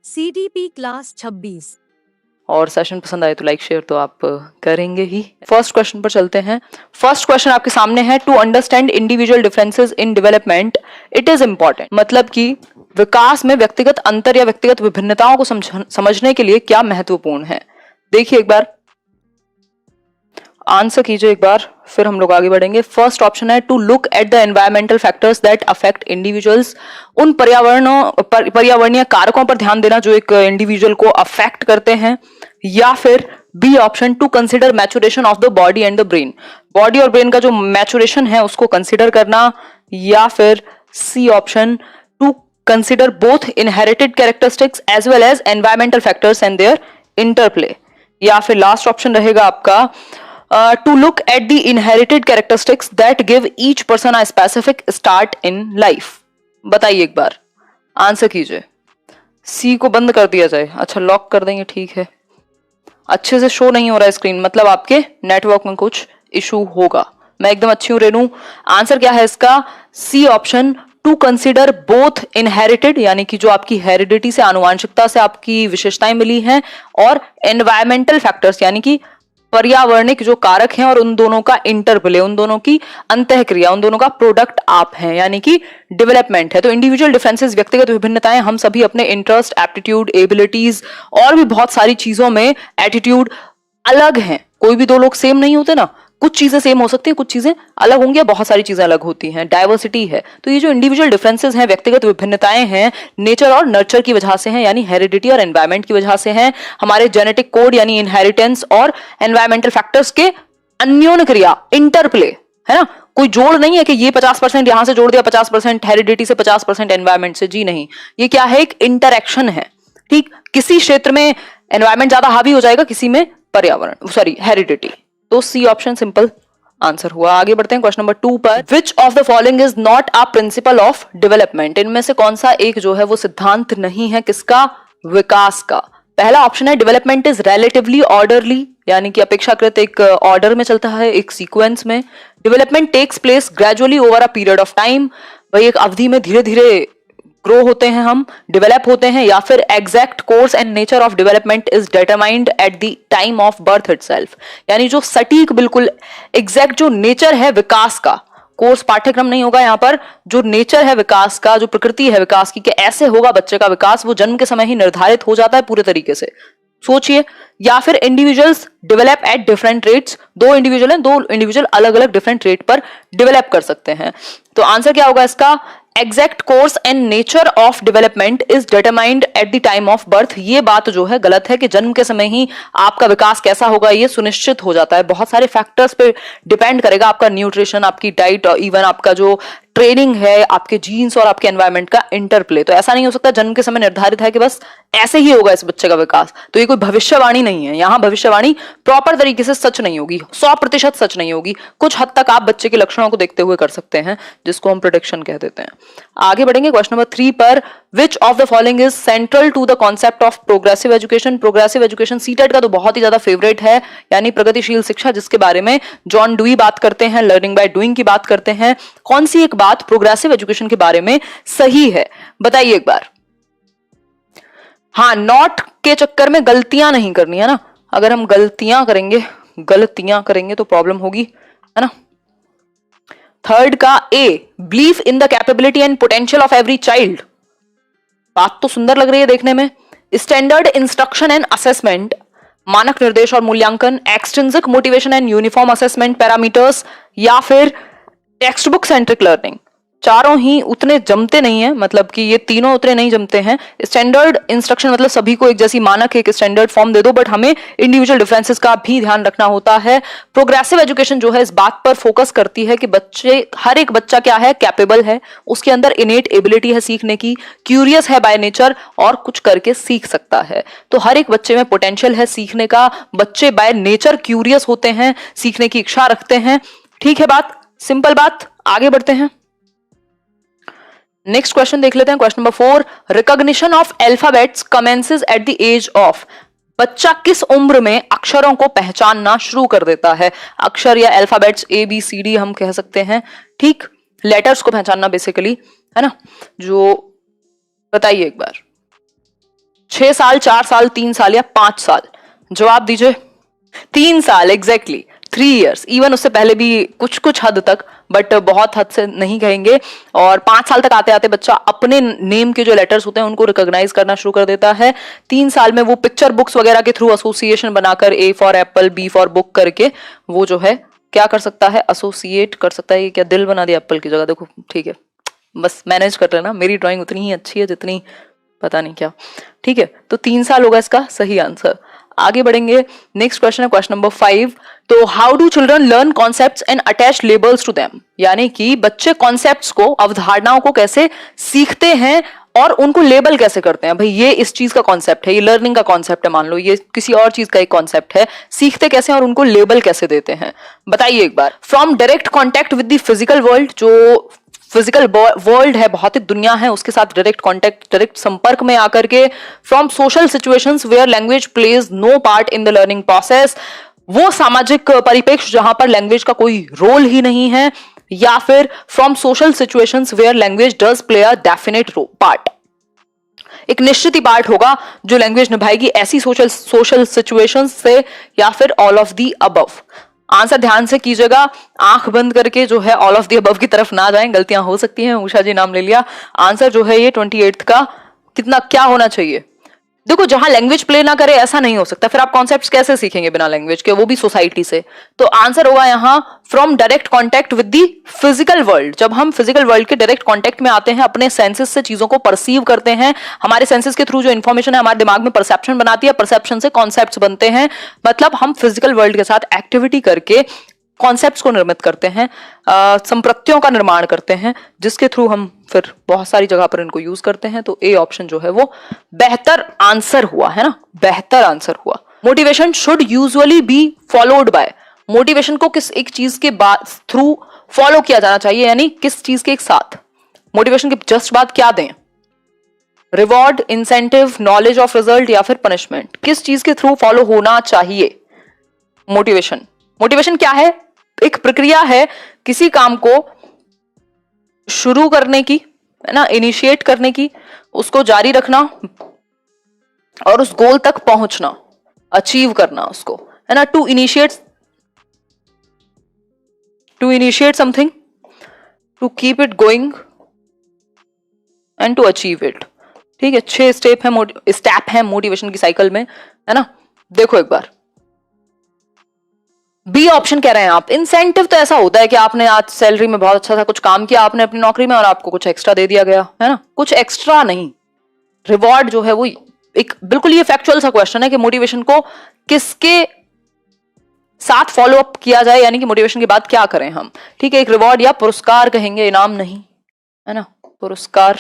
CDP class 26। और session पसंद आए तो लाइक शेयर तो आप करेंगे ही। फर्स्ट क्वेश्चन पर चलते हैं। फर्स्ट क्वेश्चन आपके सामने है, to understand individual differences in development it is important. मतलब कि विकास में व्यक्तिगत अंतर या व्यक्तिगत विभिन्नताओं को समझने के लिए क्या महत्वपूर्ण है। देखिए एक बार, आंसर कीजिए एक बार, फिर हम लोग आगे बढ़ेंगे। फर्स्ट ऑप्शन है, to look at the environmental factors that affect individuals. उन पर्यावरणीय कारकों पर ध्यान देना जो एक इंडिविजुअल को अफेक्ट करते हैं। या फिर B option, to consider maturation of the body and the brain. Body और ब्रेन का जो मैचुरेशन है उसको कंसिडर करना। या फिर C option, to consider both inherited characteristics as well as environmental factors and their interplay. या फिर लास्ट ऑप्शन रहेगा आपका, to look at the inherited characteristics that give each person a specific start in life। बताइए एक बार, answer कीजिए। सी को बंद कर दिया जाए, अच्छा लॉक कर देंगे, ठीक है। अच्छे से शो नहीं हो रहा है स्क्रीन, मतलब आपके नेटवर्क में कुछ इशू होगा। मैं एकदम अच्छी हूं रेनू। आंसर क्या है इसका, C option, to consider both inherited यानी कि जो आपकी हेरिडिटी से, आनुवांशिकता से आपकी विशेषताएं मिली हैं, और एनवायरमेंटल फैक्टर्स यानी कि पर्यावरणिक जो कारक हैं, और उन दोनों का इंटरप्ले, उन दोनों की अंतःक्रिया, उन दोनों का प्रोडक्ट आप हैं, यानी कि डेवलपमेंट है। तो इंडिविजुअल डिफरेंसेस, व्यक्तिगत विभिन्नताएं, हम सभी अपने इंटरेस्ट, एप्टीट्यूड, एबिलिटीज और भी बहुत सारी चीजों में एटीट्यूड अलग हैं। कोई भी दो लोग सेम नहीं होते ना, कुछ चीजें सेम हो सकती है, कुछ चीजें अलग होंगी, बहुत सारी चीजें अलग होती हैं, डाइवर्सिटी है। तो ये जो इंडिविजुअल डिफरेंसेस हैं, व्यक्तिगत विभिन्नताएं हैं, नेचर और नर्चर की वजह से हैं, यानी हेरिडिटी और एनवायरमेंट की वजह से हैं। हमारे जेनेटिक कोड यानी इनहेरिटेंस और एनवायरमेंटल फैक्टर्स के अन्योन्य क्रिया, इंटरप्ले है ना। कोई जोड़ नहीं है कि ये 50% यहां से जोड़ दिया, 50% हेरिडिटी से, 50% एनवायरमेंट से, जी नहीं। ये क्या है, एक इंटरएक्शन है। ठीक, किसी क्षेत्र में एनवायरमेंट ज्यादा हावी हो जाएगा, किसी में पर्यावरण, सॉरी हेरिडिटी। तो सी ऑप्शन सिंपल आंसर हुआ। आगे बढ़ते हैं क्वेश्चन नंबर 2 पर। Which of the following is not a principle of development. इनमें से कौन सा एक जो है वो सिद्धांत नहीं है किसका, विकास का। पहला ऑप्शन है, डेवलपमेंट इज रिलेटिवली ऑर्डरली यानी कि अपेक्षाकृत एक ऑर्डर में चलता है, एक सीक्वेंस में। Development takes place gradually over a period of time, भाई एक अवधि में धीरे धीरे ग्रो होते हैं, हम डेवलप होते हैं। या फिर exact course and nature of development is determined at the time of birth itself, यानी जो सटीक बिल्कुल एग्जैक्ट जो नेचर है विकास का, कोर्स पाठ्यक्रम नहीं होगा यहाँ पर, जो नेचर है विकास का, जो प्रकृति है विकास की, कि ऐसे होगा बच्चे का विकास, वो जन्म के समय ही निर्धारित हो जाता है पूरे तरीके से। सोचिए। या फिर individuals develop at different rates, दो इंडिविजुअल हैं, दो इंडिविजुअल अलग अलग डिफरेंट रेट पर डेवलप कर सकते हैं। तो आंसर क्या होगा इसका, exact course and nature of development is determined at the time of birth. ये बात जो है गलत है कि जन्म के समय ही आपका विकास कैसा होगा ये सुनिश्चित हो जाता है। बहुत सारे फैक्टर्स पे डिपेंड करेगा, आपका न्यूट्रिशन, आपकी डाइट, और इवन आपका जो ट्रेनिंग है, आपके जीन्स और आपके एनवायरमेंट का इंटरप्ले। तो ऐसा नहीं हो सकता जन्म के समय निर्धारित है कि बस ऐसे ही होगा इस बच्चे का विकास। तो ये कोई भविष्यवाणी नहीं है, यहाँ भविष्यवाणी प्रॉपर तरीके से सच नहीं होगी, 100% सच नहीं होगी। कुछ हद तक आप बच्चे के लक्षणों को देखते हुए कर सकते हैं, जिसको हम प्रेडिक्शन कह देते हैं। आगे बढ़ेंगे क्वेश्चन नंबर 3 पर। Which of the following is central to the concept of progressive education. Progressive education CTET का तो बहुत ही ज्यादा फेवरेट है, यानी प्रगतिशील शिक्षा, जिसके बारे में जॉन डुई बात करते हैं, लर्निंग बाय डूइंग की बात करते हैं। कौन सी एक बात प्रोग्रेसिव एजुकेशन के बारे में सही है, बताइए एक बार। हाँ, नॉट के चक्कर में गलतियां नहीं करनी है ना, अगर हम गलतियां करेंगे तो प्रॉब्लम होगी, है ना। थर्ड का A, believe in the capability and potential of every child. बात तो सुंदर लग रही है देखने में। स्टैंडर्ड इंस्ट्रक्शन एंड असेसमेंट, मानक निर्देश और मूल्यांकन, extrinsic motivation and uniform assessment parameters, या फिर टेक्स्ट बुक सेंट्रिक लर्निंग। चारों ही उतने जमते नहीं है, मतलब कि ये तीनों उतने नहीं जमते हैं। स्टैंडर्ड इंस्ट्रक्शन मतलब सभी को एक जैसी मानक एक स्टैंडर्ड फॉर्म दे दो, बट हमें इंडिविजुअल डिफरेंसेस का भी ध्यान रखना होता है। प्रोग्रेसिव एजुकेशन जो है इस बात पर फोकस करती है कि बच्चे, हर एक बच्चा क्या है, कैपेबल है, उसके अंदर इनेट एबिलिटी है सीखने की, क्यूरियस है बाय नेचर और कुछ करके सीख सकता है। तो हर एक बच्चे में पोटेंशियल है सीखने का, बच्चे बाय नेचर क्यूरियस होते हैं, सीखने की इच्छा रखते हैं। ठीक है बात, सिंपल बात। आगे बढ़ते हैं, नेक्स्ट क्वेश्चन देख लेते हैं। Question number 4, recognition of alphabets commences at the age of. बच्चा किस उम्र में अक्षरों को पहचानना शुरू कर देता है। अक्षर या अल्फाबेट्स ABCD हम कह सकते हैं, ठीक, लेटर्स को पहचानना बेसिकली, है ना। जो बताइए एक बार, 6 साल, 4 साल, 3 साल या 5 साल? जवाब दीजिए। 3 साल, एग्जैक्टली 3 इयर्स। इवन उससे पहले भी कुछ कुछ हद तक, बट बहुत हद से नहीं कहेंगे। और 5 साल तक आते आते बच्चा अपने नेम के जो लेटर्स होते हैं उनको रिकॉग्नाइज करना शुरू कर देता है। 3 साल में वो पिक्चर बुक्स वगैरह के थ्रू एसोसिएशन बनाकर, A for apple, B for book करके वो जो है क्या कर सकता है, एसोसिएट कर सकता है। ये क्या दिल बना दिया एप्पल की जगह, देखो ठीक है, बस मैनेज कर लेना। मेरी ड्राइंग उतनी ही अच्छी है जितनी पता नहीं क्या। ठीक है, तो 3 साल होगा इसका सही आंसर। आगे बढ़ेंगे, नेक्स्ट क्वेश्चन है क्वेश्चन नंबर 5। तो how do children learn concepts and attach labels to them? यानी कि बच्चे कॉन्सेप्ट्स को, अवधारणाओं को कैसे सीखते हैं और उनको लेबल कैसे करते हैं। भाई ये इस चीज का कॉन्सेप्ट है, ये लर्निंग का कॉन्सेप्ट है, मान लो ये किसी और चीज का एक कॉन्सेप्ट है, सीखते कैसे हैं और उनको लेबल कैसे देते हैं, बताइए एक बार। From direct contact with the physical world, जो फिजिकल वर्ल्ड है, भौतिक दुनिया है, उसके साथ डायरेक्ट कांटेक्ट, डायरेक्ट संपर्क में आकर के। From social situations where language plays no part in the learning process, वो सामाजिक परिप्रेक्ष्य जहां पर लैंग्वेज का कोई रोल ही नहीं है। या फिर from social situations where language does play a definite part, एक निश्चित ही पार्ट होगा जो लैंग्वेज निभाएगी ऐसी सोशल सिचुएशंस से, या फिर all of the above. Answer ध्यान से कीजिएगा, आंख बंद करके जो है ऑल ऑफ दी अबव की तरफ ना जाएं, गलतियां हो सकती हैं। उषा जी नाम ले लिया। आंसर जो है ये 28 का कितना क्या होना चाहिए? देखो, जहां लैंग्वेज प्ले ना करे ऐसा नहीं हो सकता, फिर आप कॉन्सेप्ट्स कैसे सीखेंगे बिना लैंग्वेज के, वो भी सोसाइटी से। तो आंसर होगा यहां from direct contact with the physical world. जब हम फिजिकल वर्ल्ड के डायरेक्ट कांटेक्ट में आते हैं, अपने सेंसेस से चीजों को परसीव करते हैं, हमारे सेंसेस के थ्रू जो इंफॉर्मेशन है हमारे दिमाग में परसेप्शन बनाती है, परसेप्शन से कॉन्सेप्ट्स बनते हैं। मतलब हम फिजिकल वर्ल्ड के साथ एक्टिविटी करके कॉन्सेप्ट्स को निर्मित करते हैं, संप्रत्यों का निर्माण करते हैं, जिसके थ्रू हम फिर बहुत सारी जगह पर इनको यूज करते हैं। तो ए ऑप्शन जो है वो बेहतर आंसर हुआ, है ना, बेहतर आंसर हुआ। Motivation should usually be followed by, motivation को किस एक चीज के बाद थ्रू फॉलो किया जाना चाहिए, यानी किस चीज के एक साथ। मोटिवेशन के जस्ट बाद क्या दें? Reward, incentive, knowledge of result या फिर पनिशमेंट, किस चीज के थ्रू फॉलो होना चाहिए मोटिवेशन? मोटिवेशन क्या है? एक प्रक्रिया है किसी काम को शुरू करने की, है ना, इनिशिएट करने की, उसको जारी रखना और उस गोल तक पहुंचना, अचीव करना उसको, है ना। To initiate something, to keep it going and to achieve it. ठीक है, 6 स्टेप है मोटिवेशन की साइकिल में, है ना। देखो एक बार, बी ऑप्शन कह रहे हैं आप। इंसेंटिव तो ऐसा होता है कि आपने आज सैलरी में बहुत अच्छा सा कुछ काम किया आपने अपनी नौकरी में और आपको कुछ एक्स्ट्रा दे दिया गया, है ना, कुछ एक्स्ट्रा नहीं। रिवॉर्ड जो है वो एक बिल्कुल ये फैक्चुअल सा क्वेश्चन है कि मोटिवेशन को किसके साथ फॉलो अप किया जाए, यानी कि मोटिवेशन के बाद क्या करें हम। ठीक है, एक रिवॉर्ड या पुरस्कार कहेंगे, इनाम नहीं, है ना, पुरस्कार।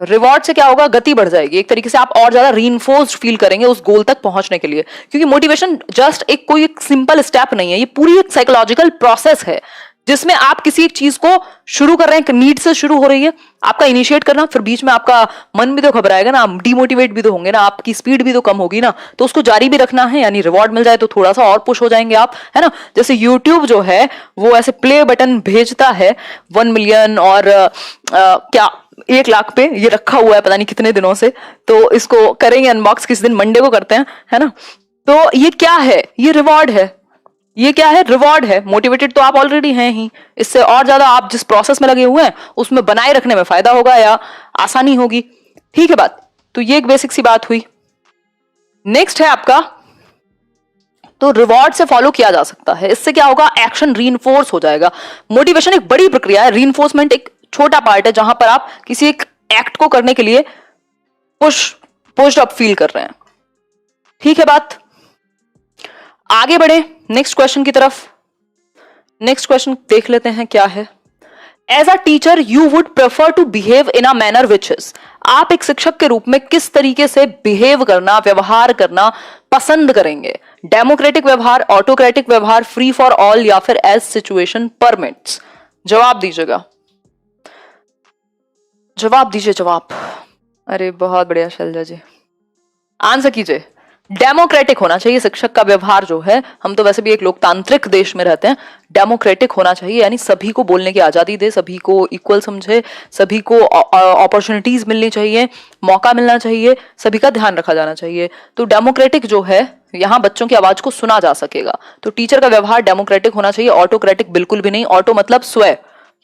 रिवॉर्ड से क्या होगा? गति बढ़ जाएगी, एक तरीके से आप और ज्यादा रीइंफोर्स्ड फील करेंगे उस गोल तक पहुंचने के लिए। क्योंकि मोटिवेशन जस्ट एक कोई एक सिंपल स्टेप नहीं है, ये पूरी एक साइकोलॉजिकल प्रोसेस है जिसमें आप किसी एक चीज को शुरू कर रहे हैं, नीड से शुरू हो रही है आपका इनिशिएट करना, फिर बीच में आपका मन भी तो घबराएगा ना, आप डिमोटिवेट भी तो होंगे ना, आपकी स्पीड भी तो कम होगी ना, तो उसको जारी भी रखना है, यानी रिवॉर्ड मिल जाए तो थोड़ा सा और पुश हो जाएंगे आप, है ना। जैसे यूट्यूब जो है वो ऐसे प्ले बटन भेजता है 1 मिलियन और क्या 1 लाख पे ये रखा हुआ है पता नहीं कितने दिनों से, तो इसको करेंगे अनबॉक्स, किस दिन मंडे को करते हैं, है ना। तो ये क्या है? ये रिवॉर्ड है। ये क्या है? रिवॉर्ड है। मोटिवेटेड तो आप ऑलरेडी हैं ही, इससे और ज्यादा आप जिस प्रोसेस में लगे हुए हैं उसमें बनाए रखने में फायदा होगा या आसानी होगी। ठीक है बात, तो ये एक बेसिक सी बात हुई। नेक्स्ट है आपका, तो रिवॉर्ड से फॉलो किया जा सकता है, इससे क्या होगा? एक्शन रीइंफोर्स हो जाएगा। मोटिवेशन एक बड़ी प्रक्रिया है, रीइंफोर्समेंट एक छोटा पार्ट है जहां पर आप किसी एक एक्ट को करने के लिए पुश्ड अप फील कर रहे हैं। ठीक है बात, आगे बढ़े नेक्स्ट क्वेश्चन की तरफ। नेक्स्ट क्वेश्चन देख लेते हैं क्या है। As a teacher you would prefer to behave in a manner which is, आप एक शिक्षक के रूप में किस तरीके से बिहेव करना, व्यवहार करना पसंद करेंगे? डेमोक्रेटिक व्यवहार, ऑटोक्रेटिक व्यवहार, फ्री फॉर ऑल या फिर एज सिचुएशन परमिट्स? जवाब दीजिएगा, जवाब दीजिए, जवाब। अरे बहुत बढ़िया शैलजा जी, आंसर कीजिए। डेमोक्रेटिक होना चाहिए शिक्षक का व्यवहार जो है, हम तो वैसे भी एक लोकतांत्रिक देश में रहते हैं, डेमोक्रेटिक होना चाहिए, यानी सभी को बोलने की आजादी दे, सभी को इक्वल समझे, सभी को अपॉर्चुनिटीज मिलनी चाहिए, मौका मिलना चाहिए, सभी का ध्यान रखा जाना चाहिए। तो डेमोक्रेटिक जो है, यहाँ बच्चों की आवाज को सुना जा सकेगा। तो टीचर का व्यवहार डेमोक्रेटिक होना चाहिए, ऑटोक्रेटिक बिल्कुल भी नहीं। ऑटो मतलब स्वयं,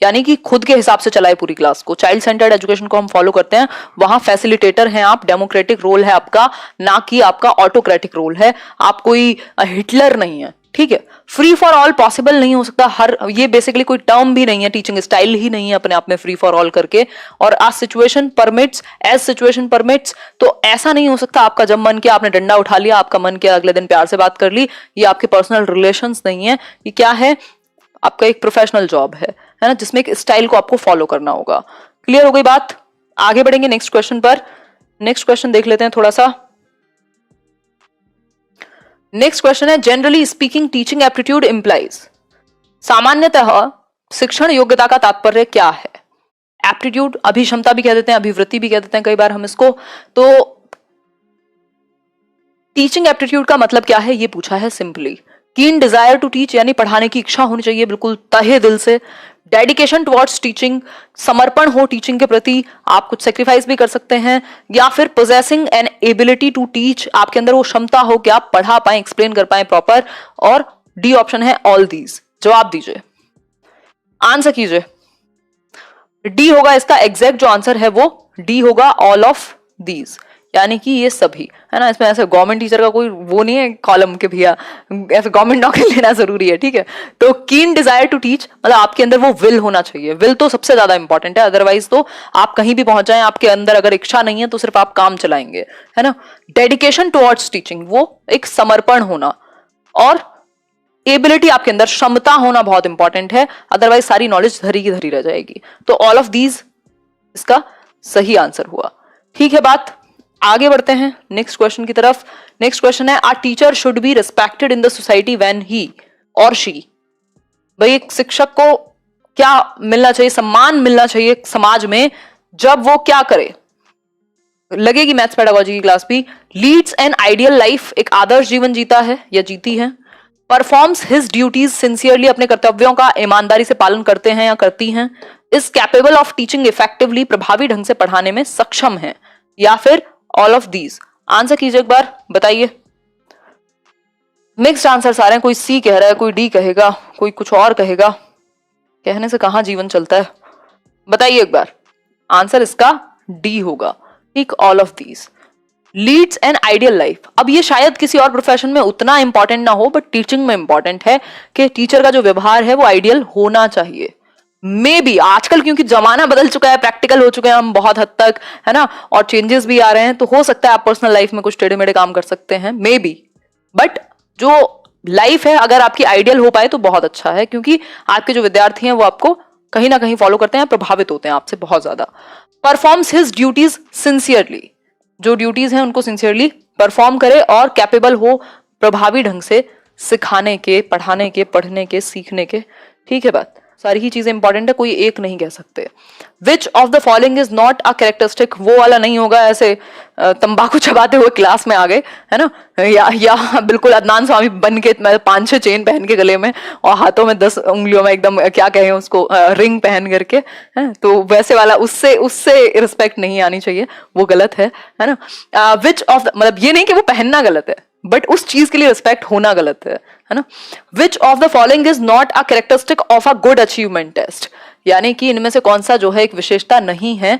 यानी कि खुद के हिसाब से चलाए पूरी क्लास को। चाइल्ड सेंटर्ड एजुकेशन को हम फॉलो करते हैं, वहां फैसिलिटेटर हैं आप, डेमोक्रेटिक रोल है आपका, ना कि आपका ऑटोक्रेटिक रोल है। आप कोई हिटलर नहीं है, ठीक है। फ्री फॉर ऑल पॉसिबल नहीं हो सकता, हर ये बेसिकली कोई टर्म भी नहीं है, टीचिंग स्टाइल ही नहीं है अपने आप में फ्री फॉर ऑल करके। और आज situation permits, as situation permits, तो ऐसा नहीं हो सकता आपका जब मन किया आपने डंडा उठा लिया, आपका मन किया अगले दिन प्यार से बात कर ली। ये आपके पर्सनल रिलेशंस नहीं है, ये क्या है, आपका एक प्रोफेशनल जॉब है ना, जिसमें एक स्टाइल को आपको फॉलो करना होगा। क्लियर हो गई बात? आगे बढ़ेंगे नेक्स्ट क्वेश्चन पर। नेक्स्ट क्वेश्चन देख लेते हैं थोड़ा सा। नेक्स्ट क्वेश्चन है, generally speaking teaching aptitude implies, सामान्यतः शिक्षण योग्यता का तात्पर्य क्या है? एप्टीट्यूड अभिक्षमता भी कह देते हैं, अभिवृत्ति भी कह देते हैं कई बार हम इसको। तो टीचिंग एप्टीट्यूड का मतलब क्या है, ये पूछा है सिंपली। कीन डिजायर टू टीच, यानी पढ़ाने की इच्छा होनी चाहिए बिल्कुल तहे दिल से। डेडिकेशन टुवर्ड्स टीचिंग, समर्पण हो टीचिंग के प्रति, आप कुछ सेक्रीफाइस भी कर सकते हैं। या फिर possessing an ability to teach, आपके अंदर वो क्षमता हो कि आप पढ़ा पाए, एक्सप्लेन कर पाए प्रॉपर। और डी ऑप्शन है ऑल दीज। जवाब दीजिए, आंसर कीजिए। डी होगा इसका एग्जैक्ट जो आंसर है, वो डी होगा ऑल ऑफ दीज, यानी कि ये सभी है ना। इसमें ऐसे गवर्नमेंट टीचर का कोई वो नहीं है कॉलम के भैया ऐसे गवर्नमेंट नौकरी लेना जरूरी है, ठीक है। तो कीन डिजायर टू टीच मतलब आपके अंदर वो विल होना चाहिए। विल तो सबसे ज्यादा इंपॉर्टेंट है, अदरवाइज तो आप कहीं भी पहुंच जाएं, आपके अंदर अगर इच्छा नहीं है तो सिर्फ आप काम चलाएंगे, है ना। डेडिकेशन टुवर्ड्स टीचिंग, वो एक समर्पण होना। और एबिलिटी, आपके अंदर क्षमता होना बहुत इंपॉर्टेंट है, अदरवाइज सारी नॉलेज धरी की धरी रह जाएगी। तो ऑल ऑफ दीज इसका सही आंसर हुआ। ठीक है बात, आगे बढ़ते हैं नेक्स्ट क्वेश्चन की तरफ। नेक्स्ट क्वेश्चन है, are teacher should be respected in the society when he or she, भाई एक शिक्षक को क्या मिलना चाहिए, सम्मान मिलना चाहिए समाज में जब वो क्या करे। लगेगी मैथ्स पेडागोजी की क्लास भी। लीड्स एन आइडियल लाइफ, एक आदर्श जीवन जीता है या जीती है। परफॉर्म्स हिज ड्यूटीज सिंसियरली, अपने कर्तव्यों का ईमानदारी से पालन करते हैं या करती हैं। Is capable of teaching effectively, प्रभावी ढंग से पढ़ाने में सक्षम है। या फिर ऑल ऑफ दीज। आंसर कीजिए एक बार, बताइए। मिक्स्ड आंसर आ रहे हैं, कोई सी कह रहा है, कोई डी कहेगा, कोई कुछ और कहेगा। कहने से कहां जीवन चलता है, बताइए एक बार। आंसर इसका डी होगा, ठीक, all of these. Leads an ideal life, अब ये शायद किसी और प्रोफेशन में उतना इंपॉर्टेंट ना हो, बट टीचिंग में इंपॉर्टेंट है कि टीचर का जो व्यवहार है वो आइडियल होना चाहिए। मे बी आजकल क्योंकि जमाना बदल चुका है, प्रैक्टिकल हो चुके हैं हम बहुत हद तक, है ना, और चेंजेस भी आ रहे हैं, तो हो सकता है आप पर्सनल लाइफ में कुछ टेढ़े मेढ़े काम कर सकते हैं, मे बी। बट जो लाइफ है अगर आपकी आइडियल हो पाए तो बहुत अच्छा है, क्योंकि आपके जो विद्यार्थी हैं वो आपको कहीं ना कहीं फॉलो करते हैं, प्रभावित होते हैं आपसे बहुत ज्यादा। परफॉर्म्स हिज ड्यूटीज सिंसियरली, जो ड्यूटीज हैं उनको सिंसियरली परफॉर्म करे। और कैपेबल हो प्रभावी ढंग से सिखाने के, पढ़ाने के, पढ़ने के, सीखने के। ठीक है बात, सारी ही चीजें इंपॉर्टेंट है, कोई एक नहीं कह सकते। विच of the following is not a characteristic, वो वाला नहीं होगा ऐसे तंबाकू चबाते हुए क्लास में आ गए, है ना, या बिल्कुल अदनान स्वामी बन के 5-6 चेन पहन के गले में और हाथों में 10 उंगलियों में एकदम क्या कहें उसको रिंग पहन करके, है तो वैसे वाला, उससे रिस्पेक्ट नहीं आनी चाहिए, वो गलत है ना। विच ऑफ मतलब ये नहीं कि वो पहनना गलत है, बट उस चीज के लिए रिस्पेक्ट होना गलत है ना। Which of the following is not a characteristic of a good achievement test, यानी कि इनमें से कौन सा जो है एक विशेषता नहीं है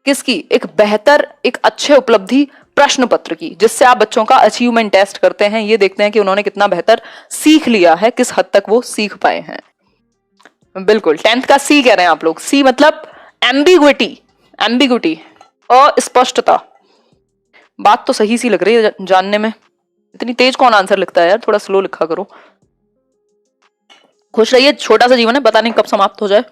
किसकी, एक बेहतर, एक अच्छे उपलब्धि प्रश्न पत्र की, जिससे आप बच्चों का अचीवमेंट टेस्ट करते हैं, ये देखते हैं कि उन्होंने कितना बेहतर सीख लिया है, किस हद तक वो सीख पाए हैं। बिल्कुल 10th का सी कह रहे हैं आप लोग। सी मतलब एम्बिग्विटी, एम्बिग्विटी अस्पष्टता। बात तो सही सी लग रही है जानने में, इतनी तेज कौन आंसर लिखता है यार, थोड़ा स्लो लिखा करो। खुश रहिए, छोटा सा जीवन है, पता नहीं कब समाप्त हो जाए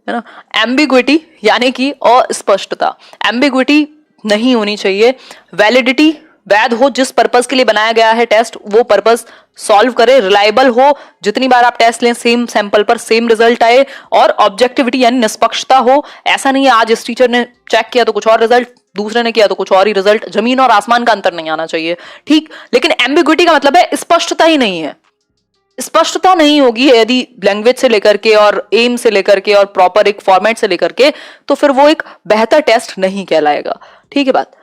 है ना। एम्बिग्विटी यानी कि अस्पष्टता, एम्बिग्विटी नहीं होनी चाहिए। वैलिडिटी, वैध हो, जिस पर्पस के लिए बनाया गया है टेस्ट वो पर्पस सॉल्व करे, रिलायबल हो, जितनी बार आप टेस्ट लें सेम सैंपल पर सेम रिजल्ट आए, और ऑब्जेक्टिविटी यानी निष्पक्षता हो। ऐसा नहीं है आज इस टीचर ने चेक किया तो कुछ और रिजल्ट, दूसरे ने किया तो कुछ और ही रिजल्ट, जमीन और आसमान का अंतर नहीं आना चाहिए, ठीक। लेकिन एम्बिग्विटी का मतलब है स्पष्टता ही नहीं है। स्पष्टता नहीं होगी यदि लैंग्वेज से लेकर के और एम से लेकर के और प्रॉपर एक फॉर्मेट से लेकर के, तो फिर वो एक बेहतर टेस्ट नहीं कहलाएगा, ठीक है बात।